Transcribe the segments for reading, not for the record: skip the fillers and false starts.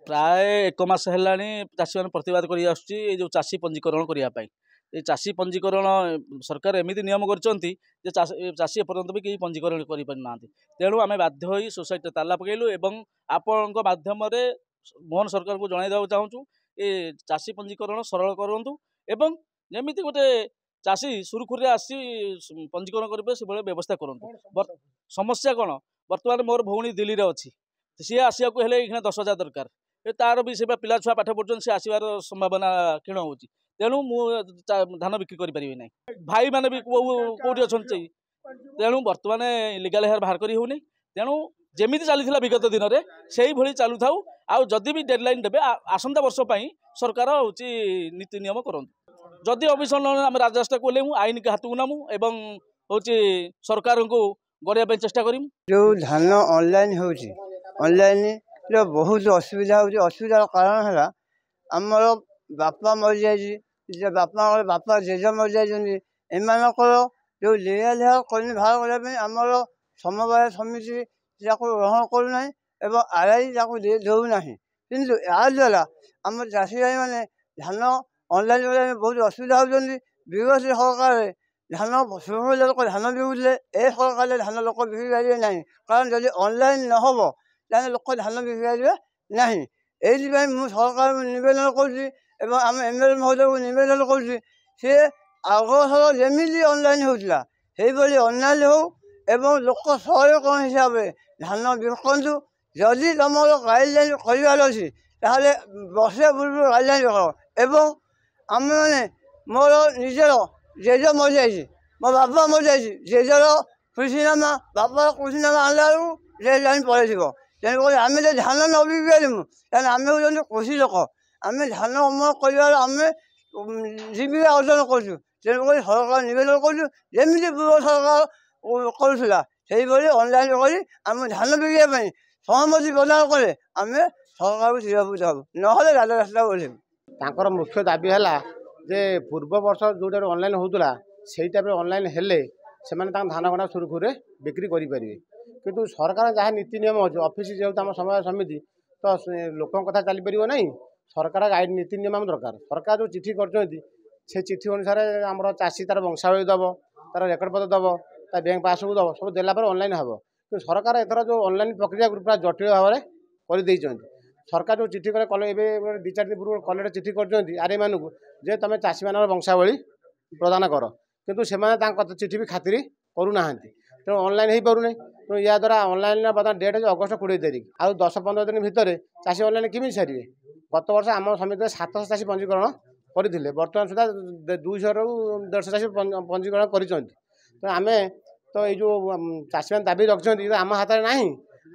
प्राय 1 मास है चाषी मैंने प्रतिवाद कर चाषी पंजीकरण करने ये चाषी पंजीकरण सरकार एमती नियम कर चाषी एपर्यंत भी कहीं पंजीकरण करना तेणु आम बाध्य हो सोसाइटी ताला पकड़लु एवं आपण माध्यम मोहन सरकार को जनईदा चाहूँ ये चाषी पंजीकरण सरल करूँ एवं जमीती गोटे चाषी सुरखुरी आसी पंजीकरण करेंगे से भाई व्यवस्था करूँ। समस्या कौन बर्तमान मोर भौणी दिल्ली में अच्छी सी आसवा को 10,000 दरकार तार भी से पिला छुआ पाठ पढ़ुन सी आसबार संभावना क्षीण हो तेणु धान बिक्री करें ना भाई मैंने भी कौटी अच्छा तेणु बर्तमान लिगाल हेयर बाहर कर होनी तेणु जमी चली विगत दिन में से भाई चलू था आदि भी डेडलाइन देवे आसंता वर्ष सरकार हूँ नीति नियम करूँ जदि अभिशन आम राजरास्ता को आईन के हाथ को नमु एवं हूँ सरकार को गढ़ा चेष्टा करूँ। जो धान ऑनलाइन होनलाइन बहुत असुविधा होसुविधार कारण है आमर बापा मरी जाइए बापा जेज मरी जाइए एमकर जो लीगल हेयर कॉलोनी बाहर करने आमर समवाय समिति ग्रहण करूना एवं आरआई दौना किंतु या द्वारा आम चाषी भाई मैंने धान ऑनलाइन बहुत असुविधा होती विगत सरकार धान लोक धान बिकुले ए सरकार धान लोक बिक्री पारे ना कारण जब ऑनलाइन नहब ताने लोक धान बिक्री पारे ना ये सरकार नवेदन करम एमएलए महोदय को नवेदन कर आगथर जमी ऑनलाइन होता से ऑनलाइन हो एवं लोक सहयोग कौन हिसाब से धान बिकतु जदि तुम गाइडलाइन करार अच्छी ताहले वर्षे पूर्व गाइडलाइन कर आम मैंने मोर निजर जेज मरी जाइए मो बापा मरी जाइए जेजर कृषिनामा बापार कृषिनामा आनला बेलू लाइन पलैव तेणुक आम जो धान न बिकी पारूँ तेना आम हूँ कृषि लोक आम धान अमल कर जीविका अर्जन करूँ तेणुक सरकार नवेदन करमी पूर्व सरकार करूला से ऑनलाइन कर आम धान बिका सहमति प्रदान कले आम सरकार को चिरभूत हूँ ना राजरास्ता ओह्लू मुख्य दाबी है जे पूर्व वर्ष जो ऑनलाइन होता से टाइप ऑनलाइन हेले से धान गणा सुरखुरी बिक्री करेंगे किंतु सरकार जहाँ नीति नियम अच्छे ऑफिस जेहतु आम समय समिति तो लोक कथा चली पार ना सरकार गाइड नीति नियम आम दरकार सरकार जो चिठी कर चिठी अनुसार आम चाषी तार वंशावली दब तार रेकर्ड पत्र दब तार बैंक पासबुक दब सब देला ऑनलाइन हम कि सरकार एथर जो ऑनलाइन प्रक्रिया पूरा जटिल भाव में कर सरकार जो चिठी कले 2-4 दिन पूर्व कलेक्टर चिठी कर आरए मानू जे तुम चाषी मान वंशावली प्रदान कर किंतु से चिठी भी खातिर करूना तेणु ऑनलाइन हो पार तेणु या द्वारा ऑनलाइन बर्तमान डेट अगस्ट 20 तारीख आउ 10-15 दिन भितर चाषी ऑनलाइन केमी सारे गत वर्ष आम समिति 700 चाषी पंजीकरण करते बर्तमान सुधा 200 ରୁ 150 चाषी पंजीकरण कर आम तो ये चाषी मैंने दाबी रखिंट आम हाथ में ना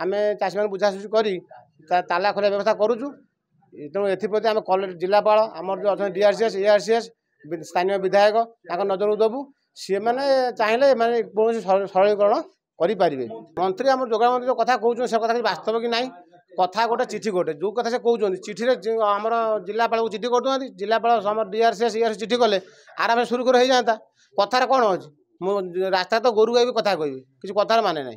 आम चाषी मैंने बुझाशुझी कर ताला खोलिया व्यवस्था करुचु तेणु एप्रति आम कलेक्टर जिलापाल आमर जो अच्छा डीआरसीएस एआरसीएस स्थानीय विधायक नजर को देवु सी मैंने चाहिए मैंने कौन सरलीकरण करें मंत्री आम जोगाण मंत्री जो कथा कहते से कथा वास्तव कि ना कथा गोटे चिठी गोटे जो कथा से कहते चिठी आम जिलापाल को चिठी कर जिलापाल डीआरसीएस एआरसीएस चिठी कले आराम सुरखुरी हो जाता कथार कौन अच्छी मो रास्ता तो गोरु गाई भी कथा कह कि कथार माने ना।